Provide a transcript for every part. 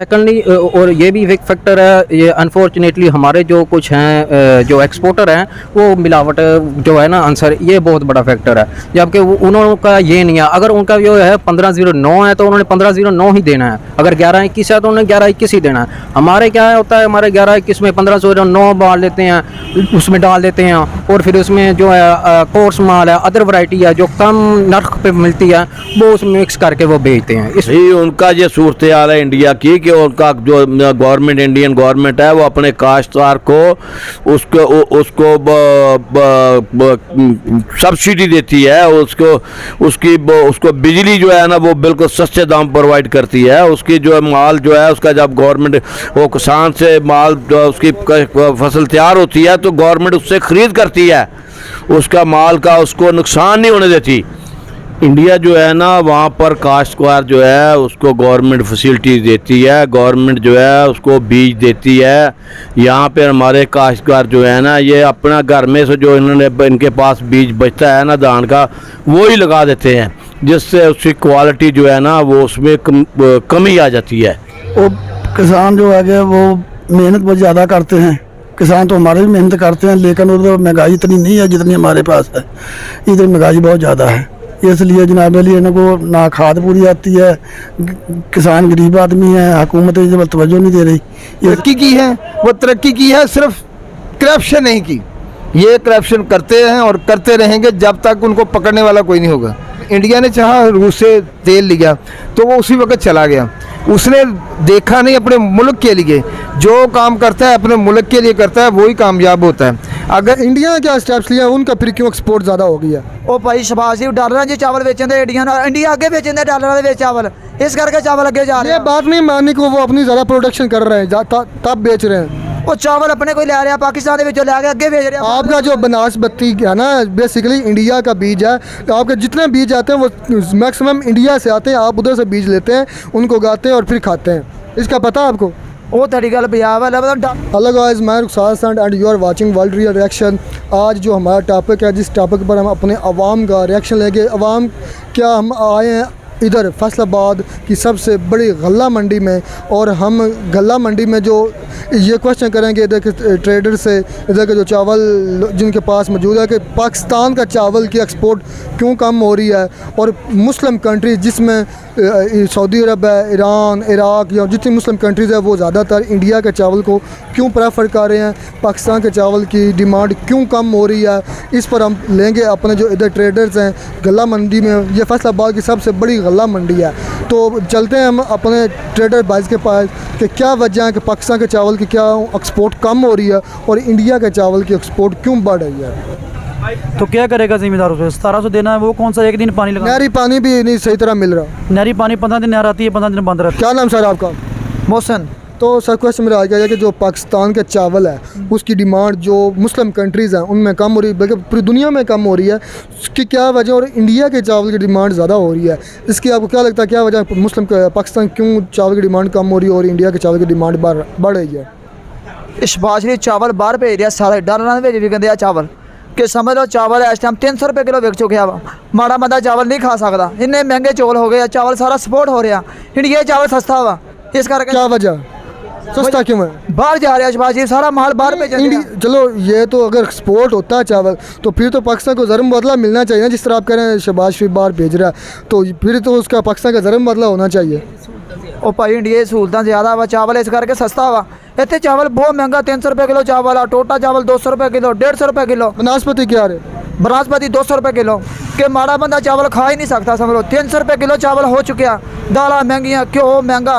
Secondly और ये भी एक फैक्टर है, ये अनफॉर्चुनेटली हमारे जो कुछ हैं जो एक्सपोर्टर हैं वो मिलावट जो है ना आंसर, ये बहुत बड़ा फैक्टर है। जबकि उनका ये नहीं है, अगर उनका जो है 1509 है तो उन्होंने 1509 ही देना है, अगर 1121 है तो उन्होंने 1121 ही देना है। हमारे क्या होता है, हमारे 1121 में 1509 डाल लेते हैं, उसमें डाल देते हैं और फिर उसमें जो है कोर्स माल है, अदर वैरायटी है जो कम नर्ख पे मिलती है वो उसमें मिक्स करके वो बेचते हैं। यही उनका ये सूरत हाल है इंडिया की कि उनका जो गवर्नमेंट, इंडियन गवर्नमेंट है, वो अपने काश्तकार को उसको सब्सिडी देती है, उसको बिजली जो है ना वो बिल्कुल सस्ते दाम प्रोवाइड करती है। उसकी जो माल जो है उसका जब गवर्नमेंट वो किसान से माल उसकी फसल तैयार होती है तो गवर्नमेंट उससे ख़रीद करती है, उसका माल का उसको नुकसान नहीं होने देती। इंडिया जो है ना वहाँ पर काश्तकार जो है उसको गवर्नमेंट फैसिलिटीज़ देती है, गवर्नमेंट जो है उसको बीज देती है। यहाँ पे हमारे काश्तकार जो है ना ये अपना घर में से जो इनके पास बीज बचता है ना धान का वो ही लगा देते हैं, जिससे उसकी क्वालिटी जो है ना वो उसमें कमी आ जाती है। वो किसान जो है वो मेहनत बहुत ज़्यादा करते हैं, किसान तो हमारे भी मेहनत करते हैं, लेकिन उधर महंगाई इतनी नहीं है जितनी हमारे पास है। इधर महंगाई बहुत ज़्यादा है, इसलिए जनाब अली इनको ना खाद पूरी आती है, किसान गरीब आदमी है, हुकूमत इस पर तवज्जो नहीं दे रही। तरक्की की है, वो तरक्की की है, सिर्फ करप्शन नहीं की। ये करप्शन करते हैं और करते रहेंगे जब तक उनको पकड़ने वाला कोई नहीं होगा। इंडिया ने चाहा रूस से तेल लिया तो वो उसी वक्त चला गया, उसने देखा नहीं अपने मुल्क के लिए, जो काम करता है अपने मुल्क के लिए करता है वही कामयाब होता है। अगर इंडिया ने क्या स्टेप्स लिया उनका फिर क्यों एक्सपोर्ट ज़्यादा हो गया? ਉਹ ਭਾਈ ਸ਼ਬਾਸ਼ ਜੀ ਡਾਲਰਾਂ 'ਚ ਚਾਵਲ ਵੇਚਦੇ इंडिया अगे ਵੇਚਦੇ ਡਾਲਰਾਂ ਦੇ ਵਿੱਚ ਚਾਵਲ, इस करके चावल अगे जा रहे ये हैं। बात नहीं मानने को वो अपनी ज़्यादा प्रोडक्शन कर रहे हैं तब बेच रहे हैं। वो चावल अपने कोई ले रहा पाकिस्तान के ले अगे भेज रहे हैं। आपका जो बनास्पति है ना बेसिकली इंडिया का बीज है, तो आपके जितने बीज आते हैं वो मैक्सिमम इंडिया से आते हैं, आप उधर से बीज लेते हैं, उनको उगाते हैं और फिर खाते हैं। इसका पता है आपको? वो तड़ी गल बियाव है हेलो गाइस, मैं रुखसार संड and you are watching world real reaction. आज जो हमारा टॉपिक है, जिस टॉपिक पर हम अपने अवाम का रिएक्शन लेंगे, अवाम क्या हम आए हैं इधर फैसलाबाद की सबसे बड़ी गल्ला मंडी में, और हम गल्ला मंडी में जो ये क्वेश्चन करेंगे इधर के ट्रेडर से, इधर के जो चावल जिनके पास मौजूद है कि पाकिस्तान का चावल की एक्सपोर्ट क्यों कम हो रही है, और मुस्लिम कंट्रीज़ जिसमें सऊदी अरब है, ईरान, इराक़ या जितनी मुस्लिम कंट्रीज़ है वो ज़्यादातर इंडिया के चावल को क्यों प्रेफर कर रहे हैं, पाकिस्तान के चावल की डिमांड क्यों कम हो रही है, इस पर हम लेंगे अपने जो इधर ट्रेडर्स हैं गल्ला मंडी में। ये फैसलाबाद की सबसे बड़ी गल्ला मंडी है, तो चलते हैं हम अपने ट्रेडर भाई के पास कि क्या वजह है कि पाकिस्तान के चावल की क्या एक्सपोर्ट कम हो रही है और इंडिया के चावल की एक्सपोर्ट क्यों बढ़ रही है। तो क्या करेगा ज़िम्मेदारों से? 1700 देना है, वो कौन सा एक दिन पानी लगा? नहरी पानी भी नहीं सही तरह मिल रहा। नहरी पानी 15 दिन नहर आती है, 15 दिन बंद रहती है। क्या नाम सर आपका? मोहसन। तो सर क्वेश्चन मेरा आ गया है कि जो पाकिस्तान का चावल है उसकी डिमांड जो मुस्लिम कंट्रीज़ हैं उनमें कम हो रही है, बल्कि पूरी दुनिया में कम हो रही है, उसकी क्या वजह, और इंडिया के चावल की डिमांड ज़्यादा हो रही है, इसकी आपको क्या लगता है क्या वजह? पाकिस्तान क्यों चावल की डिमांड कम हो रही है और इंडिया के चावल की डिमांड बढ़ रही है? शबाश चावल बाहर भेज रहा, सारे डॉलर में विकते चावल कि समझ लो चावल इस टाइम 300 रुपये किलो विक चुके वा। माड़ा बंदा चावल नहीं खा सकता, इन्ने महंगे चौल हो गए, चावल सारा सपोर्ट हो रहा। इंडिया चावल सस्ता वा, इस करके क्या वजह सस्ता क्यों है? बाहर जा रहा शबाश जी, सारा माल बाहर भेज रहा। चलो ये तो अगर एक्सपोर्ट होता है चावल तो फिर तो पाकिस्तान को ज़रम बदला मिलना चाहिए ना, जिस तरह आप कह रहे हैं शबाज फिर बाहर भेज रहा है, तो फिर तो उसका पाकिस्तान का ज़रम बदला होना चाहिए। और भाई इंडिया सहूलत ज़्यादा वा, चावल इस करके सस्ता वा। इतने चावल बहुत महंगा, 300 रुपये किलो चावल, टोटा चावल 200 रुपये किलो, 150 रुपये किलो। बनास्पति क्या है? बनास्पति 200 रुपये किलो के माड़ा बंदा चावल खा ही नहीं सकता, समझ लो 300 रुपये किलो चावल हो चुका। दाला महंगियाँ, घ्यो महंगा,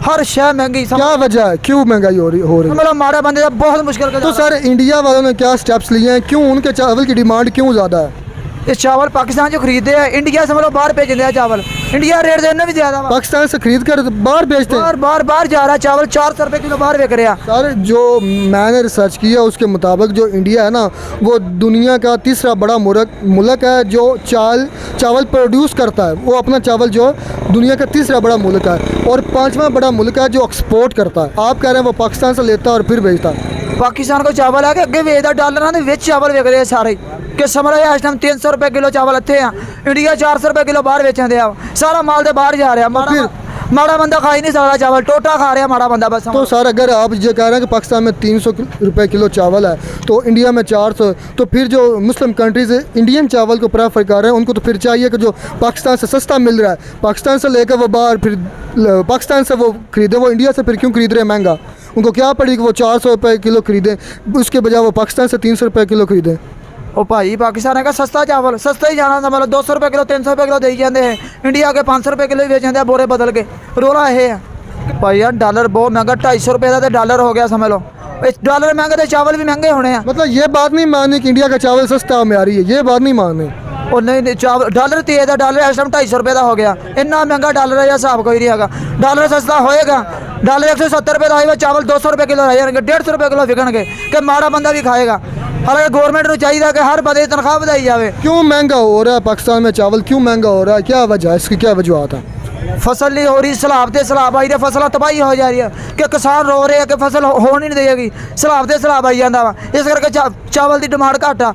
हर शय महंगी। क्या वजह है, क्यों महंगाई हो रही मतलब माड़ा बंदे का बहुत मुश्किल। तो सर इंडिया वालों ने क्या स्टेप्स लिए हैं, क्यों उनके चावल की डिमांड क्यों ज़्यादा है? इस चावल पाकिस्तान जो खरीदते हैं, इंडिया से मतलब बाहर भेज दिया चावल, इंडिया रेट देने भी ज़्यादा, पाकिस्तान से खरीद कर बाहर भेजते हैं, बाहर जा रहा है चावल, 400 रुपये किलो बाहर बिक रहा। सर जो मैंने रिसर्च किया उसके मुताबिक जो इंडिया है ना वो दुनिया का तीसरा बड़ा मुल्क है जो चावल प्रोड्यूस करता है, वो अपना चावल जो दुनिया का तीसरा बड़ा मुल्क है, और 5वां बड़ा मुल्क है जो एक्सपोर्ट करता है। आप कह रहे हैं वो पाकिस्तान से लेता है और फिर भेजता है। पाकिस्तान को चावल है कि अगे भेजता, डॉलर के चावल बिक रहे सारे कि समझ रहे इस टाइम 300 रुपये किलो चावल इतने हैं, इंडिया 400 रुपये किलो बाहर बेचते हैं, सारा माल तो बाहर जा रहा। माड़ा बंदा खा ही नहीं सकता चावल, टोटा खा रहा माड़ा बंदा बस। तो सर अगर आप ये कह रहे हैं कि पाकिस्तान में 300 रुपए किलो चावल है तो इंडिया में 400, तो फिर जो मुस्लिम कंट्रीज़ इंडियन चावल को प्रेफर कर रहे हैं उनको तो फिर चाहिए कि जो पाकिस्तान से सस्ता मिल रहा है, पाकिस्तान से लेकर वो बाहर फिर पाकिस्तान से वो खरीदे, वो इंडिया से फिर क्यों खरीद रहे हैं महंगा? उनको क्या पड़ी कि वो 400 रुपये किलो खरीदें, उसके बजाय वो पाकिस्तान से 300 रुपये किलो खरीदें। ओ भाई पाकिस्तान का सस्ता चावल सस्ता ही जाना था, मतलब 200 रुपये किलो 300 रुपये किलो दे जाते हैं, इंडिया के 500 रुपये किलो ही बेच जाते हैं बोरे बदल के। रोला ये है भाई यार, डॉलर बहुत महंगा, 250 रुपये का तो डॉलर हो गया समझ लो। इस डॉलर महंगे तो चावल भी महंगे होने हैं। मतलब ये बात नहीं माननी कि इंडिया का चावल सस्ता में आ रही है, ये बात नहीं माननी। और नहीं चावल डॉलर तेज है, डॉलर इस टाइम 250 रुपये का हो गया, इतना महंगा डॉलर है, हिसाब कोई नहीं है। डॉलर सस्ता होएगा, डॉलर 170 रुपये का आएगा, चावल 200 रुपये किलो रह जाएंगे, 150 रुपये किलो बिकणगे कि माड़ा बंदा भी खाएगा। हालांकि गवर्नमेंट को चाहिए कि हर बंदे की तनख्वाह बढ़ाई जाए। क्यों महंगा हो रहा है पाकिस्तान में चावल, क्यों महंगा हो रहा है, क्या वजह है, इसकी क्या वजूहत है? फसल नहीं हो रही, सैलाब आई रही, फसल तबाही हो जा रही है कि किसान रो रहे हैं कि फसल हो नहीं देगी, सैलाब आई जाता वा, इस करके चावल की डिमांड घट आ,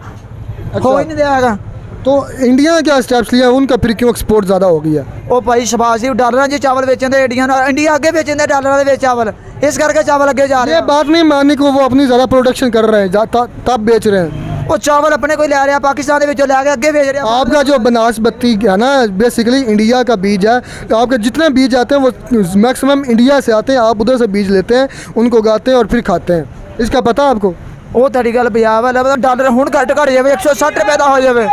हो ही नहीं देगा। तो इंडिया ने क्या स्टेप्स लिए, उनका फिर क्यों एक्सपोर्ट ज़्यादा हो गया? ओ भाई शबाश डॉलर जो चावल बेचते इंडिया अगे बेचते डॉलर के चावल, इस करके चावल अगे जा रहे ये हैं। बात नहीं माननी कि वो अपनी ज़्यादा प्रोडक्शन कर रहे हैं तब बेच रहे हैं। वो चावल अपने कोई ले रहा, पाकिस्तान के लैके अगे बेच रहे हैं। आपका जो बनास्पति है ना, बेसिकली इंडिया का बीज है, तो आपके जितने बीज आते हैं वो मैक्सिमम इंडिया से आते हैं, आप उधर से बीज लेते हैं, उनको उगाते हैं और फिर खाते हैं, इसका पता है आपको? वो तेरी गल पंजाब है, डॉलर हूँ घट जाए 160 रुपये का हो जाए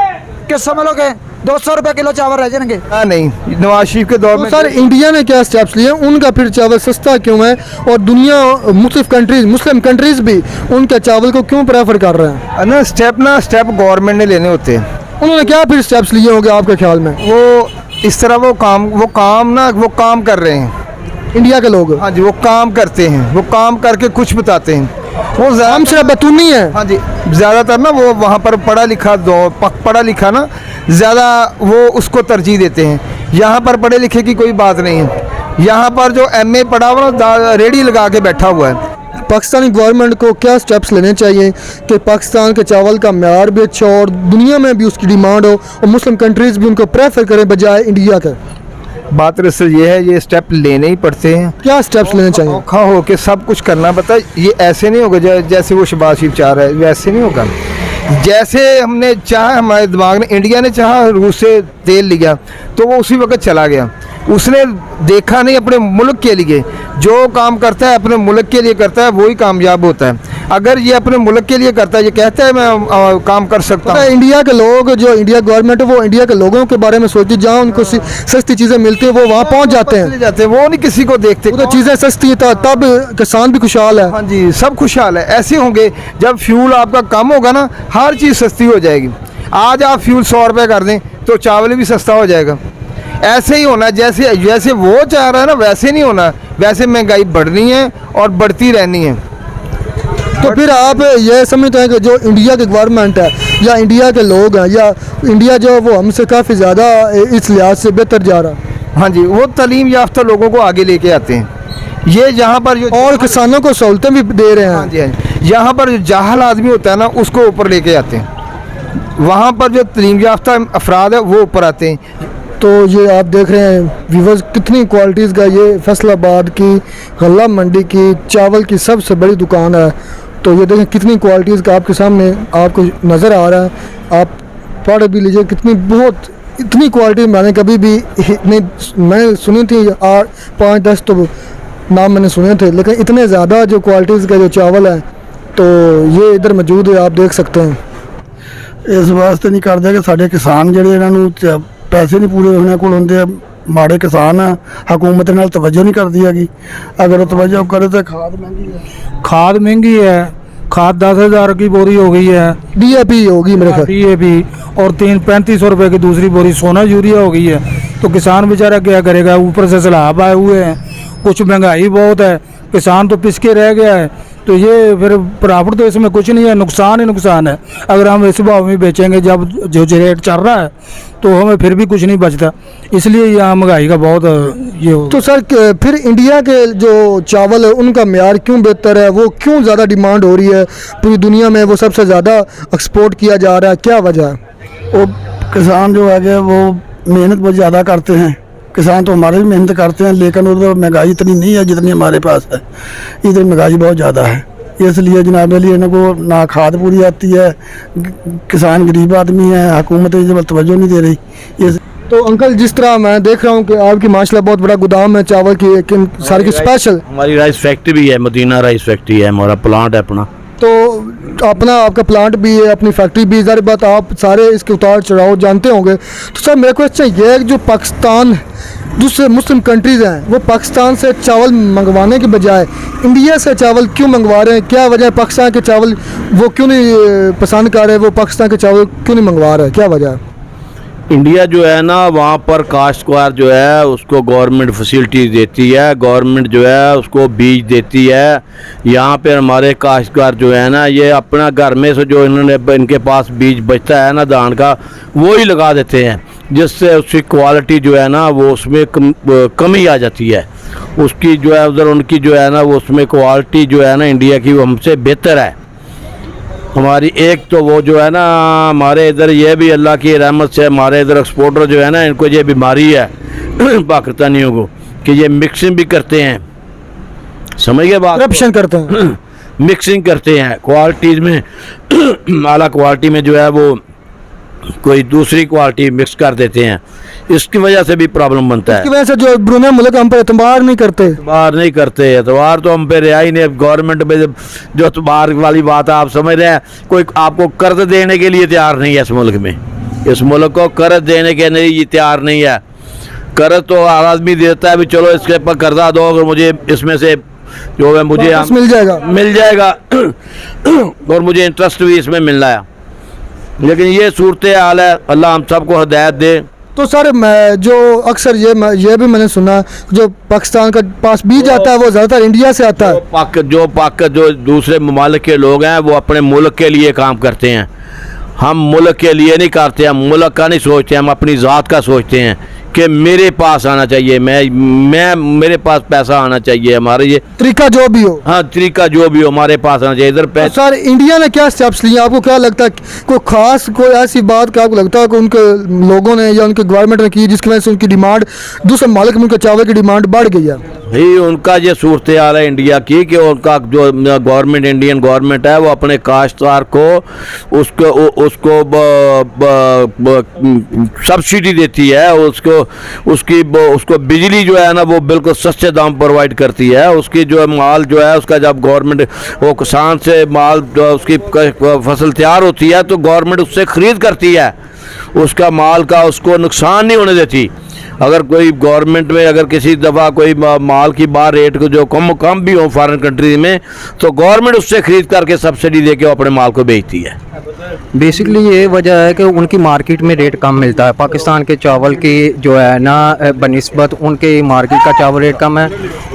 कि समझ लो कि 200 रुपये किलो चावल रह जाएंगे। नहीं, नवाज शरीफ के दौर तो में सर इंडिया ने क्या स्टेप्स लिए, उनका फिर चावल सस्ता क्यों है, और दुनिया मुस्लिम कंट्रीज भी उनके चावल को क्यों प्रेफर कर रहे हैं? ना स्टेप गवर्नमेंट ने लेने होते हैं। उन्होंने क्या फिर स्टेप्स लिए होंगे आपके ख्याल में? वो इस तरह वो काम कर रहे हैं इंडिया के लोग हाँ जी, वो काम करते हैं, वो काम करके कुछ बताते हैं। वो हम सिर्फ बतूनी है। हाँ जी, ज़्यादातर ना वो वहाँ पर पढ़ा लिखा ना ज़्यादा वो उसको तरजीह देते हैं। यहाँ पर पढ़े लिखे की कोई बात नहीं है, यहाँ पर जो MA पढ़ा हुआ ना रेडी लगा के बैठा हुआ है। पाकिस्तानी गवर्नमेंट को क्या स्टेप्स लेने चाहिए कि पाकिस्तान के चावल का म्यार भी अच्छा हो और दुनिया में भी उसकी डिमांड हो और मुस्लिम कंट्रीज़ भी उनको प्रेफर करें बजाय इंडिया के? बात दरअसल ये है, ये स्टेप लेने ही पड़ते हैं। क्या स्टेप्स लेने चाहिए? औखा हो के सब कुछ करना पड़ता है, ये ऐसे नहीं होगा जैसे वो शहबाज शरीफ चाह रहा है, वैसे नहीं होगा। जैसे हमने चाहा, हमारे दिमाग ने, इंडिया ने चाहा रूस से तेल लिया तो वो उसी वक्त चला गया, उसने देखा नहीं अपने मुल्क के लिए, जो काम करता है अपने मुल्क के लिए करता है वही कामयाब होता है। अगर ये अपने मुल्क के लिए करता है, ये कहता है मैं काम कर सकता हूँ। इंडिया के लोग, जो इंडिया गवर्नमेंट है वो इंडिया के लोगों के बारे में सोचती है, जहाँ उनको सस्ती चीज़ें मिलती है वो वहाँ पहुँच जाते हैं, वो नहीं किसी को देखते। तो चीज़ें सस्ती है तब किसान भी खुशहाल है। हाँ जी, सब खुशहाल है। ऐसे होंगे जब फ्यूल आपका कम होगा ना, हर चीज़ सस्ती हो जाएगी। आज आप फ्यूल 100 रुपये कर दें तो चावल भी सस्ता हो जाएगा। ऐसे ही होना, जैसे वो चाह रहा है ना वैसे नहीं होना, वैसे महंगाई बढ़नी है और बढ़ती रहनी है। तो फिर आप ये समझते हैं कि जो इंडिया की गवर्नमेंट है या इंडिया के लोग हैं या इंडिया जो वो हमसे काफ़ी ज़्यादा इस लिहाज से बेहतर जा रहा है? हाँ जी, वो तालीम याफ्ता लोगों को आगे लेके आते हैं। ये जहाँ पर जो और किसानों को सहूलतें भी दे रहे हैं। हाँ जी, यहाँ पर जो जाहल आदमी होता है ना उसको ऊपर लेके आते हैं, वहाँ पर जो तालीम याफ्ता अफराद है वो ऊपर आते हैं। तो ये आप देख रहे हैं व्यूवर्स, कितनी क्वालिटीज़ का ये फैसलाबाद की गल्ला मंडी की चावल की सबसे बड़ी दुकान है। तो ये देखें कितनी क्वालिटीज़ का आपके सामने आपको नज़र आ रहा है, आप पढ़ भी लीजिए कितनी इतनी क्वालिटी मैंने कभी भी नहीं, मैंने सुनी थी 5-10 तो नाम मैंने सुने थे, लेकिन इतने ज़्यादा जो क्वालिटीज़ का जो चावल है तो ये इधर मौजूद है, आप देख सकते हैं। इस वास्ते नहीं करते कि साढ़े किसान जिहड़े इन्हां नूं पैसे नहीं पूरे होने को होंगे, माड़े किसान है, हुकूमत नाल तवज्जो नहीं करती हैगी। अगर तवज्जो करे तो खाद महंगी है, खाद 10,000 की बोरी हो गई है, DAP होगी मेरे ख्याल, DAP और 3500 रुपये की दूसरी बोरी सोना यूरिया हो गई है। तो किसान बेचारा क्या करेगा, ऊपर से सैलाब आए हुए हैं, कुछ महंगाई बहुत है, किसान तो पिसके रह गया है। तो ये फिर प्रॉफिट तो इसमें कुछ नहीं है, नुकसान ही नुकसान है। अगर हम इस भाव में बेचेंगे जब जो रेट चल रहा है तो हमें फिर भी कुछ नहीं बचता, इसलिए यहाँ महंगाई का बहुत ये हो। तो सर फिर इंडिया के जो चावल है उनका म्यार क्यों बेहतर है, वो क्यों ज़्यादा डिमांड हो रही है पूरी दुनिया में, वो सबसे ज़्यादा एक्सपोर्ट किया जा रहा है, क्या वजह है? वो किसान जो है वो मेहनत बहुत ज़्यादा करते हैं, किसान तो हमारे भी मेहनत करते हैं, लेकिन उधर महंगाई इतनी नहीं है जितनी हमारे पास है। इधर महंगाई बहुत ज़्यादा है, इसलिए जनाब अली इनको ना खाद पूरी आती है, किसान गरीब आदमी है, हुकूमत इस पर तवज्जो नहीं दे रही। इस तो अंकल, जिस तरह मैं देख रहा हूँ कि आपकी माशाल्लाह बहुत बड़ा गोदाम है चावल की, एक सारी की स्पेशल, हमारी राइस फैक्ट्री भी है, मदीना राइस फैक्ट्री है, हमारा प्लांट है अपना। तो अपना आपका प्लांट भी है, अपनी फैक्ट्री भी, ज़ाहिर बात आप सारे इसके उतार चढ़ाव जानते होंगे। तो सर मेरा क्वेश्चन ये है कि जो पाकिस्तान दूसरे मुस्लिम कंट्रीज़ हैं वो पाकिस्तान से चावल मंगवाने के बजाय इंडिया से चावल क्यों मंगवा रहे हैं? क्या वजह है? पाकिस्तान के चावल वो क्यों नहीं पसंद कर रहे, वो पाकिस्तान के चावल क्यों नहीं मंगवा रहे हैं, क्या वजह है? इंडिया जो है ना, वहाँ पर काश्तकार जो है उसको गवर्नमेंट फैसिलिटीज़ देती है, गवर्नमेंट जो है उसको बीज देती है। यहाँ पे हमारे काश्तकार जो है ना, ये अपना घर में से जो इनके पास बीज बचता है ना धान का, वो ही लगा देते हैं, जिससे उसकी क्वालिटी जो है ना वो उसमें कमी आ जाती है। उसकी जो है उधर उनकी जो है ना वो उसमें क्वालिटी जो है ना इंडिया की वो हमसे बेहतर है। हमारी एक तो वो जो है ना, हमारे इधर ये भी अल्लाह की रहमत से हमारे इधर एक्सपोर्टर जो है ना, इनको ये बीमारी है पाकिस्तानियों को कि ये मिक्सिंग भी करते हैं, समझ गए बात? करप्शन करते हैं। मिक्सिंग करते हैं क्वालिटीज़ में आला क्वालिटी में जो है वो कोई दूसरी क्वालिटी मिक्स कर देते हैं, इसकी वजह से भी प्रॉब्लम बनता है। इसकी वजह से जो ब्रूने मुल्क हम पर एतबार नहीं करते। एतबार नहीं करते, एतबार तो हम पे रिहा ही नहीं। गवर्नमेंट में जो एतबार वाली बात है, आप समझ रहे हैं, कोई आपको कर्ज देने के लिए तैयार नहीं है इस मुल्क में। इस मुल्क को कर्ज देने के लिए तैयार नहीं है। कर्ज तो आदमी देता है भी, चलो इसके ऊपर कर्जा दो, अगर मुझे इसमें से जो है मुझे मिल जाएगा और मुझे इंटरेस्ट भी इसमें मिल रहा है। लेकिन ये सूरत हाल है, अल्लाह हम सबको हिदायत दे। तो सर मैं जो अक्सर ये भी मैंने सुना, जो पाकिस्तान का पास बीज आता है वो ज़्यादातर इंडिया से आता है। जो दूसरे ममालिक के लोग हैं वो अपने मुल्क के लिए काम करते हैं, हम मुल्क के लिए नहीं करते, हम मुल्क का नहीं सोचते, हम अपनी ज़ात का सोचते हैं कि मेरे पास आना चाहिए, मैं मेरे पास पैसा आना चाहिए, हमारे ये तरीका जो भी हो, हाँ तरीका जो भी हो हमारे पास आना चाहिए। इधर तो सर इंडिया ने क्या स्टेप्स लिए, आपको क्या लगता है? कोई खास कोई ऐसी बात क्या आपको लगता है कि उनके लोगों ने या उनके गवर्नमेंट ने की जिसकी वजह से उनकी डिमांड दूसरे मालिक में उनके चावल की डिमांड बढ़ गई है? भाई उनका ये सूरत हाल है इंडिया की कि उनका जो गवर्नमेंट, इंडियन गवर्नमेंट है, वो अपने काश्तकार को उसको सब्सिडी देती है, उसको बिजली जो है ना वो बिल्कुल सस्ते दाम प्रोवाइड करती है। उसकी जो माल जो है उसका जब गवर्नमेंट वो किसान से माल जो उसकी फसल तैयार होती है तो गवर्नमेंट उससे ख़रीद करती है, उसका माल का उसको नुकसान नहीं होने देती। अगर कोई गवर्नमेंट में अगर किसी दफ़ा कोई माल की बार रेट को जो कम भी हो फॉरेन कंट्रीज में, तो गवर्नमेंट उससे ख़रीद करके सब्सिडी दे के अपने माल को बेचती है। बेसिकली ये वजह है कि उनकी मार्केट में रेट कम मिलता है। पाकिस्तान के चावल की जो है ना बनिस्बत उनके मार्केट का चावल रेट कम है,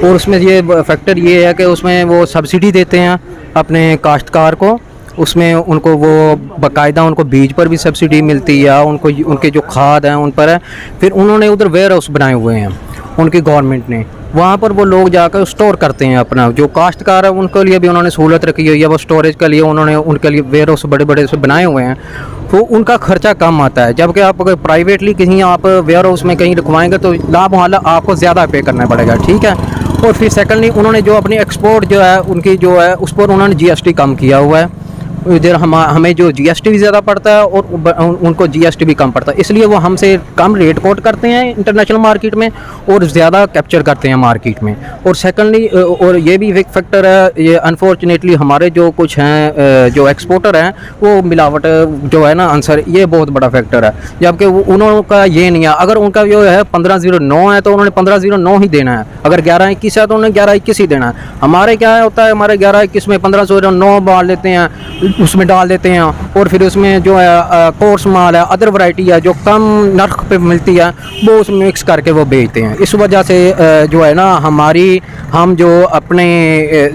और उसमें ये फैक्टर ये है कि उसमें वो सब्सिडी देते हैं अपने काश्तकार को, उसमें उनको वो बाकायदा उनको बीज पर भी सब्सिडी मिलती है, उनको उनके जो खाद हैं उन पर है। फिर उन्होंने उधर वेयर हाउस बनाए हुए हैं उनकी गवर्नमेंट ने, वहाँ पर वो लोग जाकर स्टोर करते हैं अपना। जो काश्तकार है उनके लिए भी उन्होंने सहूलत रखी हुई है, वो स्टोरेज के लिए उन्होंने उनके लिए वेयर हाउस बड़े बड़े से बनाए हुए हैं, तो उनका खर्चा कम आता है। जबकि आप अगर प्राइवेटली कहीं आप वेयर हाउस में कहीं रखवाएंगे तो लाभ वाला आपको ज़्यादा पे करना पड़ेगा, ठीक है। और फिर सेकेंडली उन्होंने जो अपनी एक्सपोर्ट जो है उनकी जो है उस पर उन्होंने GST कम किया हुआ है। इधर हमें जो GST भी ज़्यादा पड़ता है और उनको GST भी कम पड़ता है, इसलिए वो हमसे कम रेट कोट करते हैं इंटरनेशनल मार्केट में और ज़्यादा कैप्चर करते हैं मार्केट में। और सेकंडली और ये भी एक फैक्टर है, ये अनफॉर्चुनेटली हमारे जो कुछ हैं जो एक्सपोर्टर हैं वो मिलावट जो है ना आंसर, ये बहुत बड़ा फैक्टर है। जबकि उनका ये नहीं है, अगर उनका जो है 1509 है तो उन्होंने 1509 ही देना है, अगर 1121 है तो उन्होंने 1121 ही देना है। हमारे क्या होता है, हमारे 1121 में 1509 डाल लेते हैं, उसमें डाल देते हैं, और फिर उसमें जो है कोर्स माल है, अदर वैरायटी है जो कम नर्ख पे मिलती है, वो उसमें मिक्स करके वो बेचते हैं। इस वजह से जो है ना हम जो अपने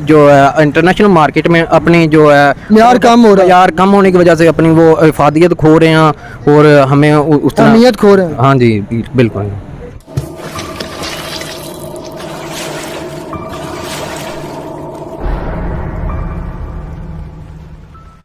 जो है इंटरनेशनल मार्केट में अपनी जो है यार कम हो रहा है, यार कम होने की वजह से अपनी वो इफादियत खो रहे हैं और हमें उतना अहमियत खो रहे हैं। हाँ जी बिल्कुल।